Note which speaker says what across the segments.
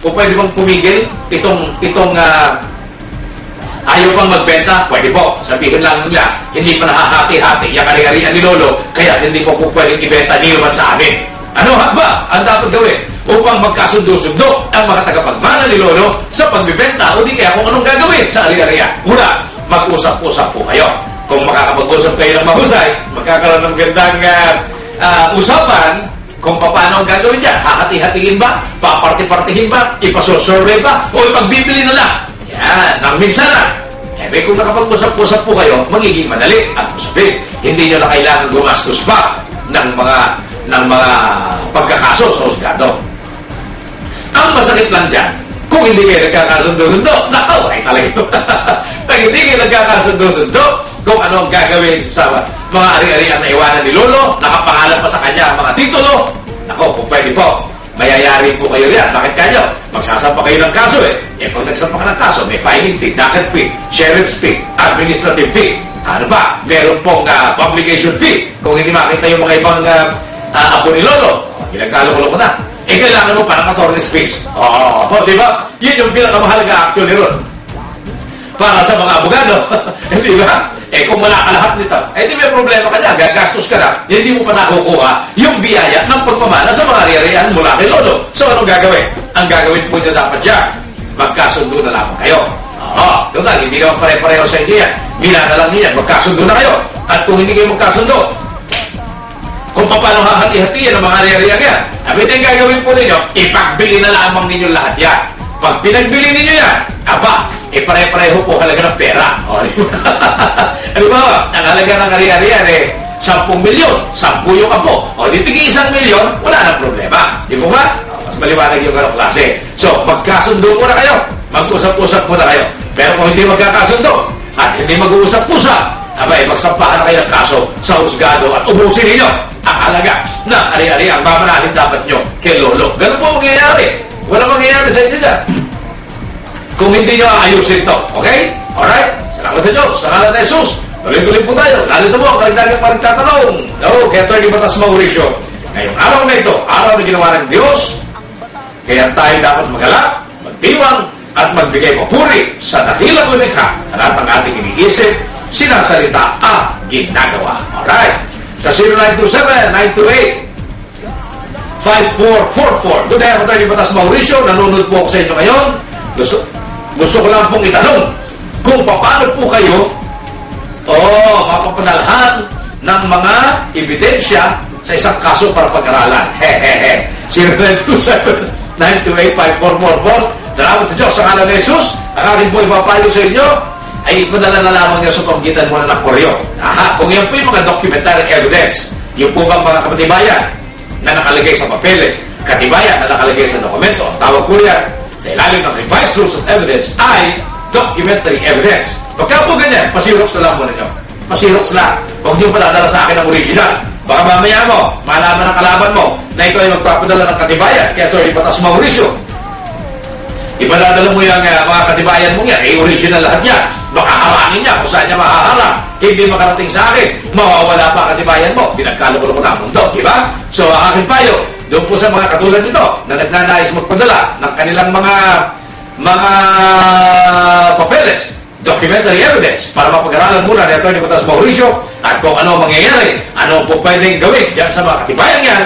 Speaker 1: O pwede bang pumigil itong ayaw pang magbenta? Pwede po. Sabihin lang nila, hindi pa nahahati-hati yung ari-arian ni Lolo, kaya hindi po pwedeng ibenta ni naman sa amin. Ano ba ang dapat gawin upang magkasundo-sundo ang mga tagapagmana ni Lolo sa pagbibenta o di kaya kung anong gagawin sa ari-arian? Una, mag-usap-usap po kayo. Kung makakapag-usap kayo ng mahusay, magkakaroon ng gandang usapan kung paano ang gagawin dyan. Hahati-hatiin ba? Paparti-partihin ba? Ipasosurvey ba? O ipagbibili na lang? Yan, nang minsan na. Kung nakapag-usap-usap po kayo, magiging madali at usapin. Hindi nyo na kailangan gumastos pa ng mga pagkakaso sa husgado. Ang masakit lang dyan, kung hindi kayo nagkakasundo-sundo, nakaw, ay talaga. Pag hindi kayo nagkakasundo-sundo, kung ano ang gagawin sa mga ari-arian na iwanan ni Lolo, nakapangalan pa sa kanya ang mga titulo, nako, kung pwede po, mayayari po kayo yan. Bakit kayo? Magsasampa kayo ng kaso eh. Pag nagsampa ka ng kaso, may filing fee, docket fee, sheriff's fee, administrative fee. Ano ba? Meron pong publication fee. Kung hindi makita yung mga ibang apo ni Lolo, ginagkalo-kulo ko na. Kailangan mo parang attorney's fees. Di ba? Yun yung pinakamahalaga actually ron. Para sa mga abogado. Di ba? Kung wala ka lahat nito, di may problema ka na, gagastos ka na, hindi mo pa nakukuha yung biyaya ng pagmamana sa mga ari-arian mula kay Lolo. So, anong gagawin? Ang gagawin po nyo dapat dyan, magkasundo na lamang kayo. Total, hindi naman pare-pareho sa inyo yan. Mila na lang niyan, magkasundo na kayo. At kung hindi kayo magkasundo, kung paano hahati-hatiyan ang mga ari-arian yan, ang gagawin po ninyo, ipagbili na lamang ninyo lahat yan. Pag pinagbili ninyo yan, pare-pareho po halaga ng pera. Ano ba? Ang halaga ng ari-arian 10 milyon, 10 yung apo. Di tigi 1 milyon, wala nang problema. Di po ba? Mas maliwanag yung ganong klase. So, magkasundo muna kayo. Mag-usap-usap muna kayo. Pero kung hindi magkakasundo at hindi mag-uusap-usap, magsampahan na kayo ng kaso sa husgado at ubusin ninyo ang halaga na ari-arian mamanahin dapat nyo kay Lolo. Ganun po mangyayari. Wala mangyayari sa inyo dyan kung hindi nyo ayusin ito. Okay? Alright? Salamat sa Diyos. Sa ngalan ni Jesus. Tuloy-tuloy po tayo. Lalito mo, kalagdagang magtatanong. Kaya Atty. Batas Mauricio. Ngayong araw na ito, araw na ginawa ng Diyos, kaya tayo dapat magalak, magdiwang, at magbigay papuri sa dakilang lumikha at ang ating iniisip, sinasalita at ginagawa. Alright? Sa 0927-928-5444. Good day, Atty. Batas Mauricio. Nanonood po ako sa inyo ngayon. Gusto ko lang pong itanong kung paano po kayo mapapanalhan ng mga ebidensya sa isang kaso para pag-aralan. 0927-928-5444. Salamat sa Diyos. Sa ngalan ni Jesus, ang aking po ipapayo sa inyo ay madala na lamang niya sa pamagitan muna ng koryo. Kung yan po yung mga documentary evidence, yung po bang mga katibayan na nakalagay sa papeles, katibayan na nakalagay sa dokumento, tawag po yan sa ilalim ng revised rules of evidence ay documentary evidence. Pagka po ganyan, pasirox na lang po ninyo. Pasirox lang. Huwag niyo padadala sa akin ang original. Baka mamaya mo, malaman ng kalaban mo na ikaw ay magpapadala ng katibayan. Kaya ito ay Batas Mauricio. Ipadadala mo yung mga katibayan mo yan. Original lahat yan. Baka harangin niya kung saan niya mahaharang. Hindi makarating sa akin. Mawawala pa katibayan mo. Pinagkalukulo ko na ang mundo. Diba? So, ang aking payo, doon po sa mga katulad nito na nagnanais magpadala ng kanilang mga papeles, documentary evidence, para mapag-aralan muna ni Atty. Batas Mauricio at kung ano mangyayari, ano po pwedeng gawin dyan sa mga katibayan yan,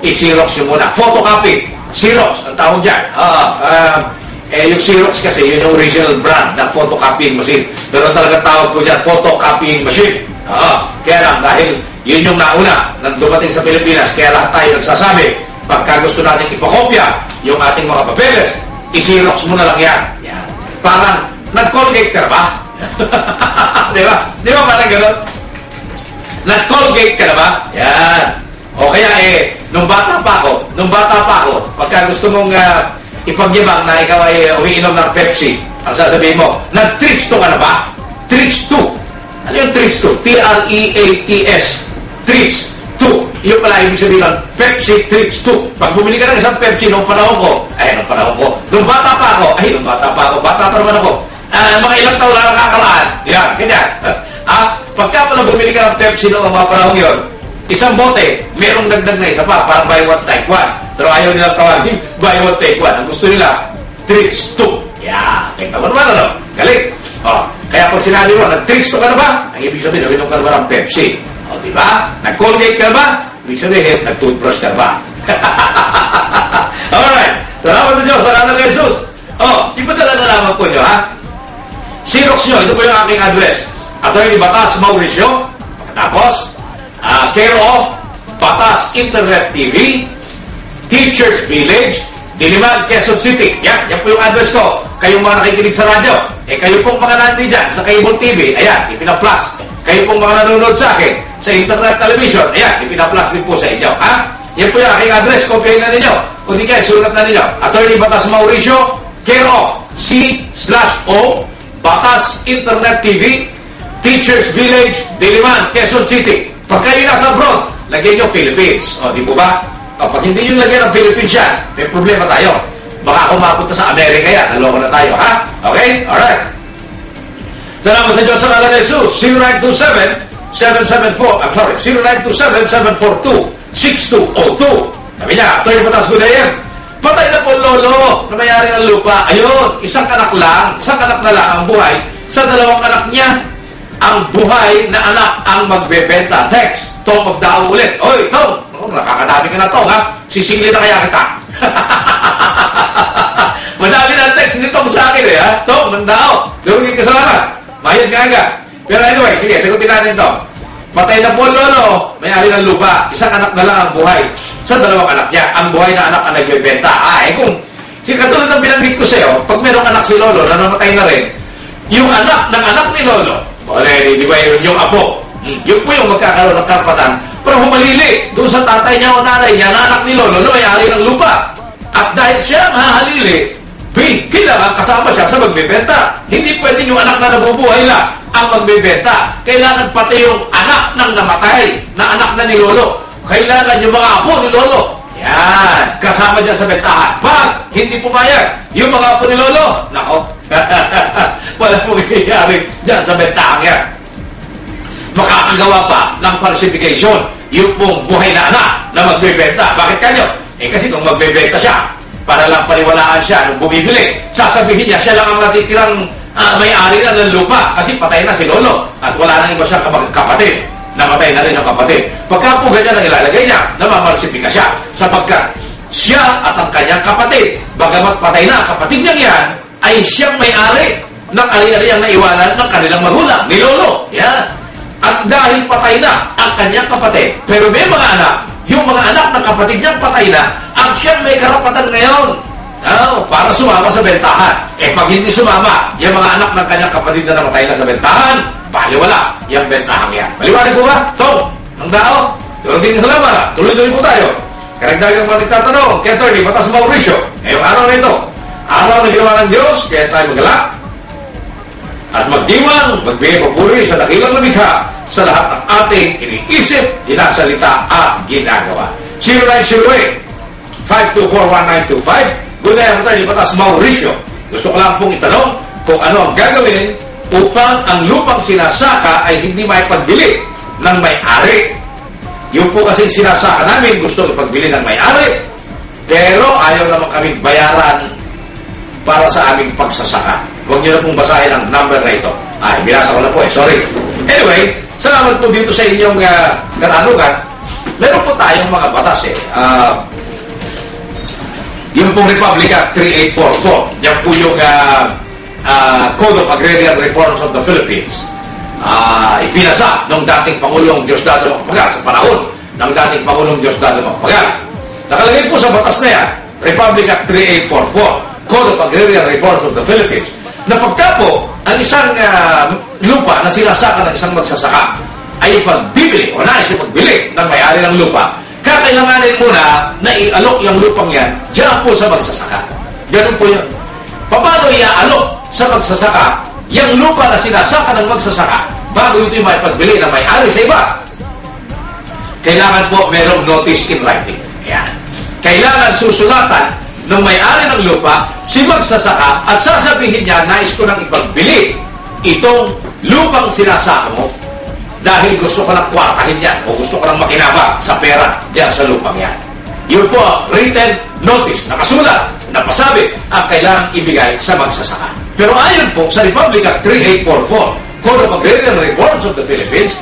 Speaker 1: i-xerox nyo muna. Photocopy. Xerox, ang tawag dyan. Yung Xerox kasi, yun yung original brand ng photocopying machine. Pero talagang tawag ko dyan, photocopying machine. Kaya lang, dahil yun yung nauna nang dumating sa Pilipinas, kaya lahat tayo nagsasabi, pagka gusto natin ipakopya yung ating mga papeles, i-xerox mo na lang yan. Parang, nag-colgate ka na ba? Di ba? Di ba parang gano'n? Nag-colgate ka na ba? Yan. O kaya nung bata pa ako, pagka gusto mong ipagyabang na ikaw ay umiinom ng Pepsi, ang sasabihin mo, nag-Tristo ka na ba? Tristo. Ano yung Tristo? T-R-E-A-T-S. Tristo. Yung pala ibig sabihin ng Pepsi Tristo. Pag bumili ka ng isang Pepsi nung panahon ko, nung bata pa ako, bata pa naman ako, mga ilang taon na nakakaraan. Yan, ganyan. Pagka pala bumili ka ng Pepsi noong mga panahon yun, isang bote, merong dagdag na isa pa, parang buy one, take one. Pero ayaw nilang tawagin, buy one, take one. Ang gusto nila, tricks 2. Yeah, tingnan mo naman, ano? Galing. Oh, kaya pag sinabi mo, nag-tricks 2 ka na ba? Ang ibig sabihin, uminom ka na ba ng Pepsi? O, di ba? Nag-Colgate ka na ba? Ibig sabihin, nag-toothbrush ka na ba? Alright. Salamat sa Diyos, salamat ng Jesus. Oh, ipadala na lamang po nyo, ha? Xerox nyo, ito po yung aking address. Attorney Batas Mauricio. Tapos, care of Batas Internet TV, Teachers Village, Diliman, Quezon City. Yan po yung address ko. Kayong mga nakikinig sa radyo. Kayo pong mga nandi dyan sa cable TV, ayan, ipina-flash. Kayo pong mga nanonood sa akin sa internet television, ayan, ipina-flash din po sa inyo. Ha? Yan po yung aking address. Kopyahin na ninyo. Kung di kayo, sulat na ninyo. Attorney Batas Mauricio, care of C/O, Batas Internet TV, Teachers Village, Diliman, Quezon City. Pag kayo nasa abroad, lagyan nyo Philippines. O, di po ba? Kapag hindi nyo lagyan ng Philippines yan, may problema tayo. Baka ako mapunta sa Amerika yan. Naloko na tayo, ha? Okay? Alright. Salamat sa Diyos sa ngalan ni Jesus. 0927-742-6202. Sabi niya, Atty. Batas Gudayan, patay na po lolo na mayari ng lupa. Ayun, isang anak na lang ang buhay. Sa dalawang anak niya, ang buhay na anak ang magbebenta. Text, Tom Magdao ulit. Oy, Tom, nakakadami ka na, Tom, ha? Sisingli na kaya kita. Madami na text ni Tom sa akin, ha? Tom, Magdao, gawin ka salamat. Mayad ka agad. Pero anyway, sige, sagutin natin, Tom. Patay na po lolo, may-ari ng lupa. Isang anak na lang ang buhay. Sa dalawang anak niya, ang buhay na anak ang nagbebenta. Kung katulad ng binanggit ko sa'yo, pag merong anak si lolo, nanamatay na rin, yung anak ng anak ni lolo, di ba yung apo, yun po yung magkakaroon ng karapatan, pero humalili doon sa tatay niya o nanay niya na anak ni lolo na may-ari ng lupa. At dahil siya ang hahalili, kailangan kasama siya sa magbebenta. Hindi pwede yung anak na nabubuhay lang ang magbebenta. Kailangan pati yung anak ng namatay na anak na ni lolo. Kailangan yung mga apo ni lolo. Yan, kasama dyan sa bentahan. Pag hindi pumayag yung mga apo ni lolo, nako, wala pong nangyayari dyan sa bentahan yan. Makakagawa pa ng falsification yung pong buhay na anak na magbebenta. Bakit kanyo? Kasi kung magbebenta siya, para lang paniwalaan siya nung bumibili, sasabihin niya siya lang ang natitirang may-ari na ng lupa kasi patay na si lolo at wala nang iba siyang kapatid. Namatay na rin ang kapatid. Pagka po ganyan ang ilalagay niya, namamarsipika siya sapagkat siya at ang kanyang kapatid, bagamat patay na ang kapatid niya yan, ay siyang may-ari ng ari-ariang naiwanan ng kanilang magulang, ni lolo. Yan. At dahil patay na ang kanyang kapatid, pero may mga anak, yung mga anak ng kapatid niyang patay na, ang siyang may karapatan ngayon para sumama sa bentahan. Pag hindi sumama, yung mga anak ng kanyang kapatid na namatay na sa bentahan, baliwala yung bentahan yan. Maliwanag po ba? Tom, ang dao. Tuloy din salamat. Tuloy-tuloy po tayo. Karagdagang mga nagtatanong, kaya Atty. Batas Mauricio, ngayong araw na ito, araw na ginawa ng Diyos, kaya tayo magalak at magdiwang, magbigay papuri sa dakilang lumikha sa lahat ng ating iniisip, dinasalita at ginagawa. 0908-524-1925. Good day, Atty. Batas Mauricio. Gusto ko lang pong itanong kung ano ang gagawin upang ang lupang sinasaka ay hindi maipagbili ng may-ari. Yung po kasing sinasaka namin, gusto ipagbili ng may-ari, pero ayaw naman kaming bayaran para sa aming pagsasaka. Huwag nyo na pong basahin ang number na ito. Binasa ko na po sorry. Anyway, salamat po dito sa inyong katanungan. Meron po tayong mga batas yung pong Republic Act 3844. Yan po yung Code of Agrarian Reforms of the Philippines. Ipinasa ng dating Pangulong Diosdado Macapagal sa panahon ng dating Pangulong Diosdado Macapagal. Nakalagay po sa batas na yan, Republic Act 3844, Code of Agrarian Reforms of the Philippines, na pagka po ang isang lupa na sinasaka ng isang magsasaka ay ipagbibili o nais ipagbili ng may-ari ng lupa, kakailanganin muna na i-alok yung lupang yan diyan po sa magsasaka. Ganun po yun. Paano i-alok sa magsasaka yung lupa na sinasaka ng magsasaka bago ito yung maipagbili ng may-ari sa iba? Kailangan po merong notice in writing. Ayan. Kailangan susulatan ng may-ari ng lupa si magsasaka at sasabihin niya, nais ko nang ipagbili itong lupang sinasaka mo. dahil gusto ka ng kwartahin yan o gusto ka ng makinabang sa pera dyan sa lupang yan. Yun po ang written notice, nakasulat, napasabi ang kailangang ibigay sa magsasaka. Pero ayon po sa Republic Act 3844, Code of Agrarian Reforms of the Philippines,